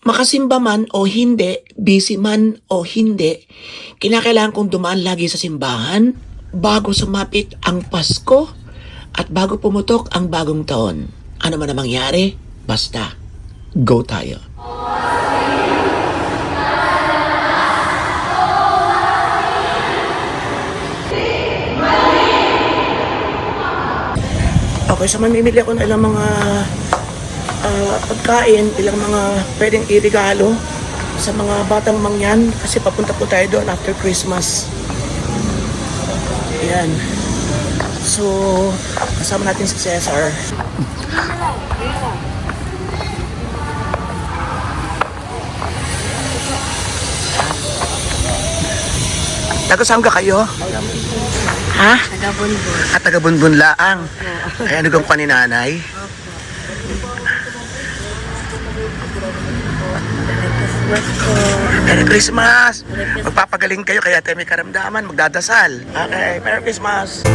Makasimba man o hindi, busy man o hindi, kinakailangan kong dumaan lagi sa simbahan bago sumapit ang Pasko at bago pumutok ang bagong taon. Ano man ang mangyari, basta go tayo. Okay, so mamimili ako ng ilang mga pagkain, ilang mga pwedeng irigalo sa mga batang mangyan kasi papunta po tayo doon after Christmas. Ayan. So, kasama natin si Cesar. Taga-saan ka kayo? Ha? Taga-Bunbun. At taga-Bunbun laang. Ay, ano kang paninanay? Merry Christmas! Magpapagaling kayo kaya tayo may karamdaman, magdadasal. Okay, Merry Christmas!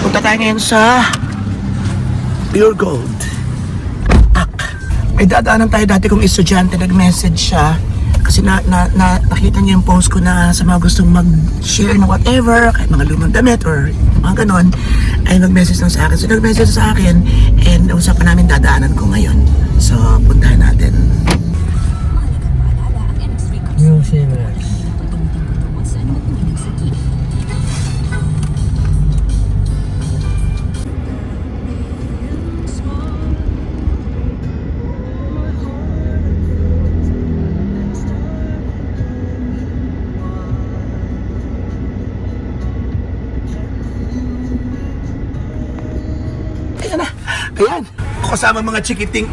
Punta tayo ngayon sa Pure Gold. May dadaanan tayo dati kong estudyante, nag-message siya kasi nakita niya yung post ko na sa mga gustong mag-share ng whatever, kahit mga lumang damit or mga ganon, ay nag-message lang sa akin. So nag-message sa akin and usapan namin dadaanan ko ngayon. So puntahan natin. New Siemens. Ayan na. Ayan. Kasama mga chikiting.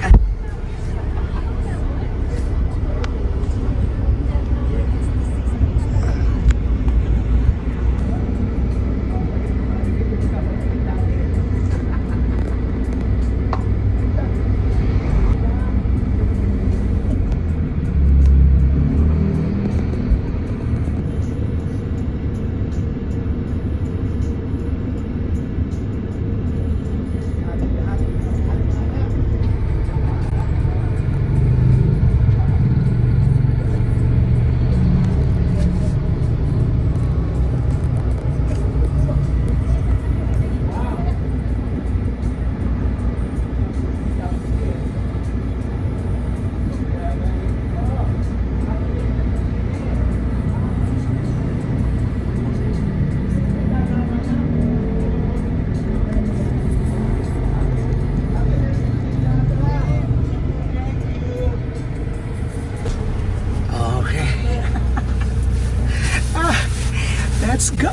Let's go!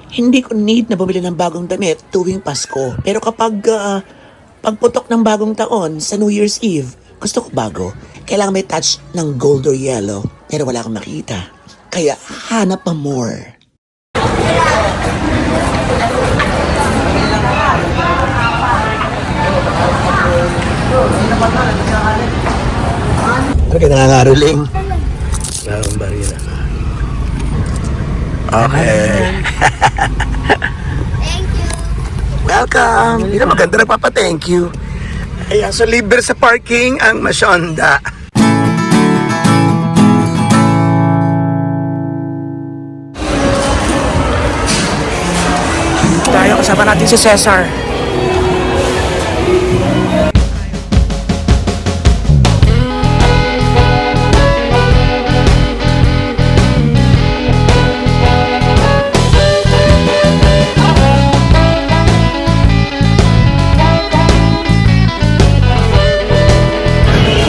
Hindi ko need na bumili ng bagong damit tuwing Pasko. Pero kapag pagputok ng bagong taon sa New Year's Eve, gusto ko bago. Kailangan may touch ng gold or yellow. Pero wala akong makita. Kaya hanap pa more. Okay, nangangaruling. Larong barila. Okay. Thank you. Welcome. Hindi na maganda nagpapa-thank you. Ayan, so libre sa parking ang Masyonda. Tayo, kasama natin si Cesar.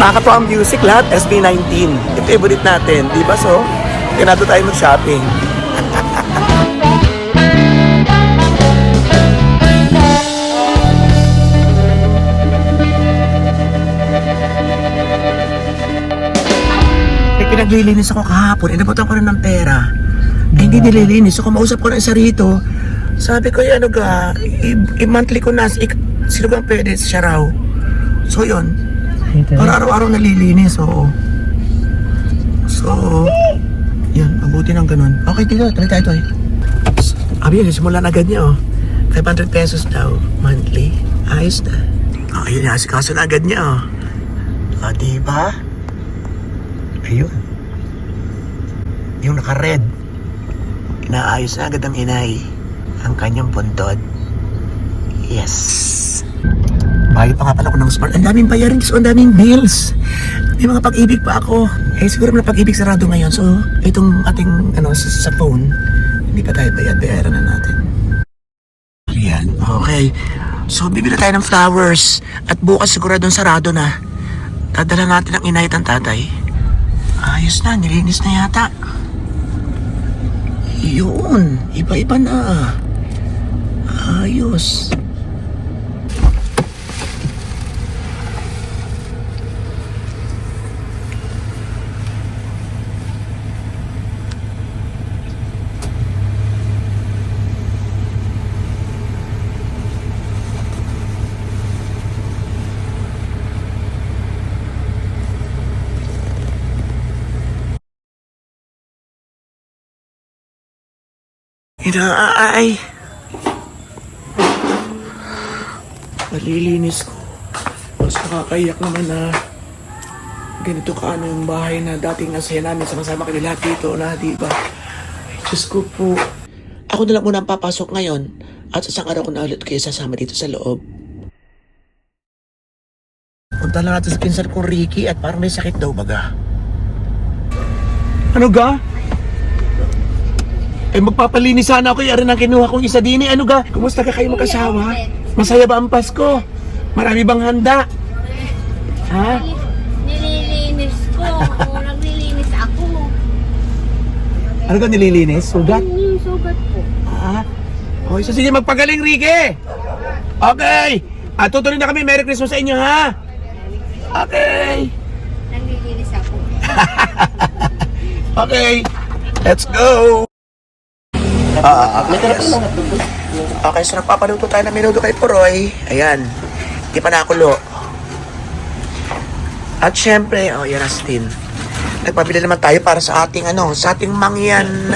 Nakakatawa ang music lahat, SB19. Ito favorite natin, di ba? So, ganado tayo mag-shopping. Pinaglilinis ako kahapon, inabutan ko rin ng pera. Ay, hindi nililinis. So, kumausap ko na isa rito. Sabi ko, ano ga, i-monthly ko na, sino bang pwede siya raw? So, yun. Dito Para araw-araw nalilinis, oo. So, yan, mabuti ng ganun. Okay, dito, tuloy tayo to eh. Abi, simulan agad niya, oh. 500 pesos daw, monthly. Ayos na. Ayun, asikaso na agad niya, oh. Diba? Ayun. Yung naka-red. Inaayos na agad ang inay. Ang kanyang puntod. Yes. Bayad pa nga pala ko ng smart. Ang daming bayarin, so ang daming bills. May mga pag-ibig pa ako. Siguro na pag-ibig sarado ngayon. So, itong ating, sa phone, hindi pa tayo bayaran na natin. Ayan, okay. So, bibili tayo ng flowers. At bukas siguradong sarado na. Dadala natin ang inay at ang tatay. Ayos na, nilinis na yata. Yun, iba-iba na. Ayos. Inaay. Malilinis ko. Mas nakakaiyak naman na ganito kaano yung bahay na dating nasaya namin sama-sama kami lahat dito na, di ba? Ay, Diyos ko po. Ako na lang muna ang papasok ngayon at isang araw ko na ulit kayo sasama dito sa loob. Punta lang natin sa pinsan kong Ricky at parang may sakit daw baga. Ano ga? Magpapalinis sana ako. Yari nang kinuha kong isa din eh. Ano ga? Kumusta ka kayo mag-asawa? Masaya ba ang Pasko? Marami bang handa? Ha? Nililinis ko. Naglilinis ako. Ano ka nililinis? Sugat? Yung sugat po. Okay, so sige magpagaling, Ricky! Okay! Tutuloy na kami. Merry Christmas sa inyo, ha? Okay! Naglilinis ako. Okay! Let's go! Yes. Okay, so nagpapaluto tayo ng menudo kay Poroy. Ayan. Hindi pa nakulo. At syempre, yan Astin. Nagpabili naman tayo para sa ating sa ating mangyan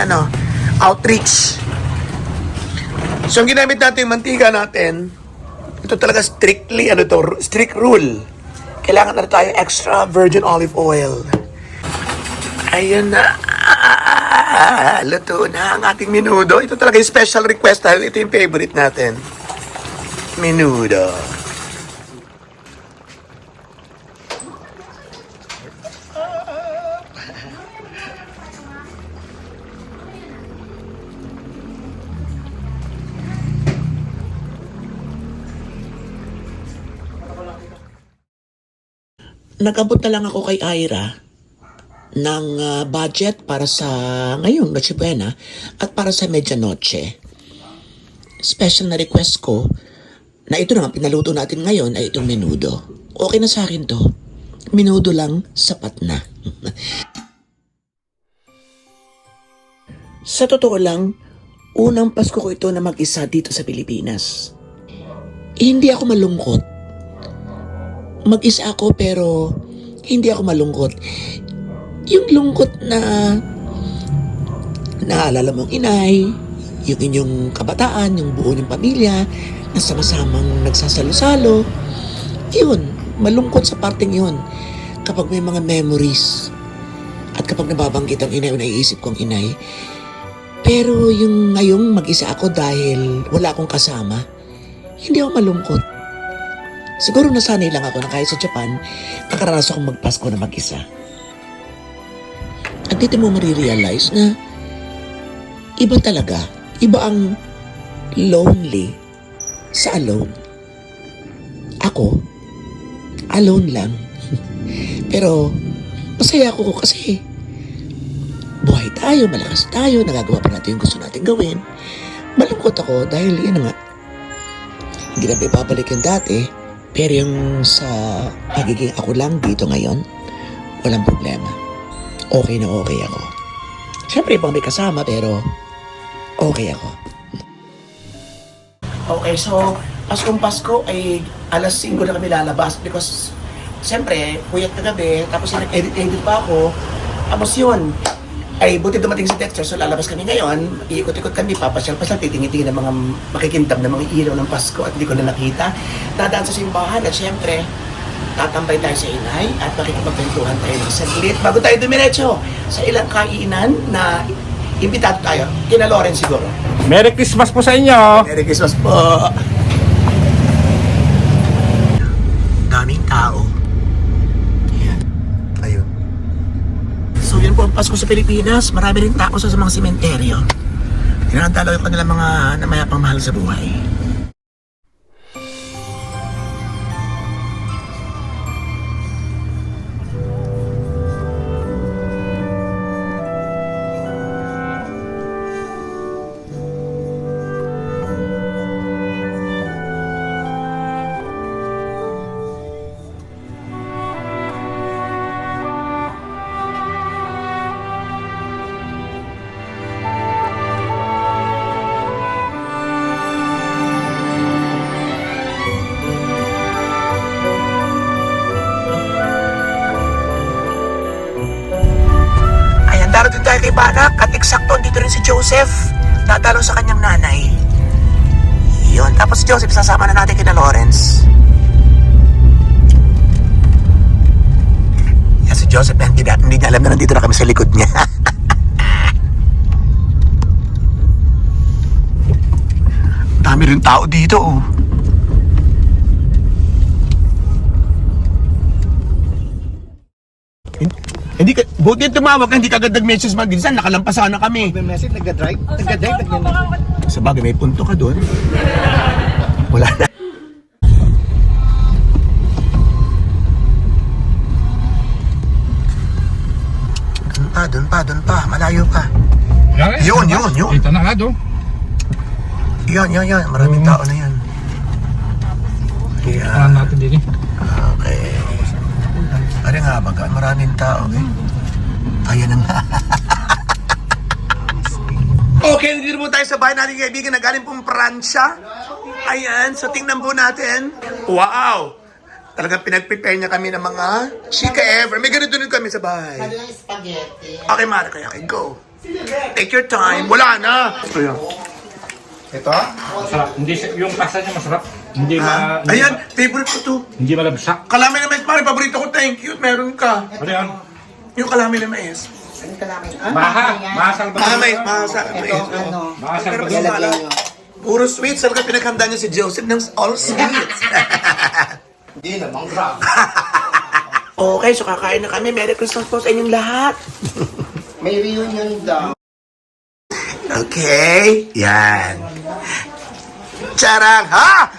outreach. So ang ginamit natin yung mantika natin, ito talaga strictly strict rule. Kailangan na tayo extra virgin olive oil. Ayun na. Luto na ang ating menudo. Ito talaga yung special request dahil ito yung favorite natin. Menudo. Nag-abot na lang ako kay Ira ng budget para sa ngayong Noche Buena at para sa Medianoche. Special na request ko na ito na nga pinaluto natin ngayon ay itong menudo. Okay na sa akin to. Menudo lang, sapat na. Sa totoo lang, unang Pasko ko ito na mag-isa dito sa Pilipinas. Hindi ako malungkot. Mag-isa ako pero hindi ako malungkot. Yung lungkot na naalala mong inay, yung inyong kabataan, yung buo ng pamilya, na sama-samang nagsasalo-salo. Yun, malungkot sa parting yun. Kapag may mga memories, at kapag nababanggit ang inay o naiisip ko ang inay. Pero yung ngayong mag-isa ako dahil wala akong kasama, hindi ako malungkot. Siguro nasanay lang ako na kahit sa Japan, nakararanas akong magpasko na mag-isa. At dito mo marirealize na iba talaga. Iba ang lonely sa alone. Ako, alone lang. Pero masaya ako kasi buhay tayo, malakas tayo, nagagawa pa natin yung gusto natin gawin. Malungkot ako dahil yan nga, hindi na babalik yung dati, pero yung sa pagiging ako lang dito ngayon, walang problema. Okay na okay ako. Siyempre, ibang may kasama, pero okay ako. Okay, so, Paskong Pasko ay alas 5 na kami lalabas because siyempre, puyat na gabi, tapos nag-edit pa ako. Tapos yun, ay buti dumating si Dexter, so lalabas kami ngayon, iikot-ikot kami, papasyal-pasyal, titingin-tingin ng mga makikintab ng mga ilaw ng Pasko at hindi ko na nakita. Dadaan sa simbahan at siyempre, tatambay tayo sa inay at makikipagkwentuhan tayo ng saglit bago tayo dumiretso sa ilang kainan na imbitado tayo. Kina Loren siguro. Merry Christmas po sa inyo! Merry Christmas po! Daming tao. Ayan. Ayun. So yan po ang Pasko sa Pilipinas. Marami rin tao sa mga sementeryo. Tinatalaw yung kanilang mga namayapang mahal sa buhay. Darating tayo kay Banak at eksakto dito rin si Joseph. Dadalo sa kanyang nanay. Yun. Tapos si Joseph, sasama na natin kina Lawrence. Yan si Joseph, hindi niya alam na nandito na kami sa likod niya. Dami rin tao dito, oh. Hindi ka, buti tumawag ka, hindi ka agad nag-message mag-insan, nakalampasan na kami. Message, nagka-drive? Nagka-drive? Sa bagay, may punto ka doon. Wala na. Doon pa, malayo pa. Yun. Ito na nga do. Yan, maraming tao na yan. Alam natin din eh. Okay. Ari nga baga, maraming tao eh. Ayan na nga. Okay, dito po tayo sa bahay natin kaibigan na galing pong Pransya. Ayan, so tingnan po natin. Wow! Talagang pinag-prepare niya kami ng mga chika ever. May ganito din kami sa bahay. Kanilang spaghetti. Okay, Mara, kaya go. Take your time. Wala na. Ayan. Ito? Masarap. Hindi, yung pasta niya masarap. Hindi Ayan, favorite ko to. Hindi malabsak. Kalami na mais, Mara, paborito ko. Thank you. Meron ka. Ano yan? Yung kalami na mais. Ano ka namin? Mahasal ba? Mais, mahasa. Ito, ano? Mahasal Pero ba? mas Lalagyan mahal. nyo. Puro sweets. Talaga pinaghanda niya si Joseph ng all sweets. Hindi naman, grab. Okay, so kakain na kami. Merry Christmas po sa inyong lahat. May reunion daw. Okay, yan. Charang, ha?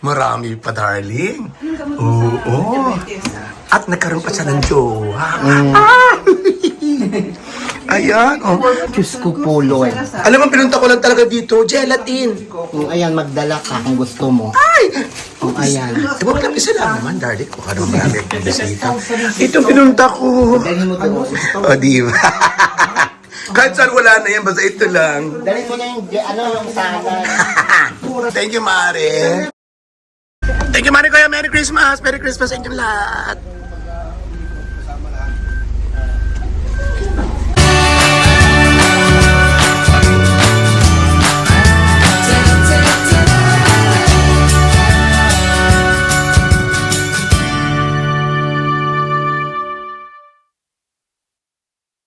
Marami pa, darling. Oo. At nagkaroon pa siya ng jowa. Ah! Ayan, oh. Diyos ko po, Lord. Alam mo, pinunta ko lang talaga dito, gelatin. Kung ayan, magdala ka kung gusto mo. Ay! Kung ayan. Huwag lang isa lang naman, darling. Kung ano marami akong bisita. Ito pinunta ko. Dalhin mo doon. O, diba? Kahit saan wala na yan, basta ito lang. Dalhin mo na yung, yung salad. Thank you, Mare. Thank you, Mare. Kuya, Merry Christmas. Merry Christmas sa inyong lahat.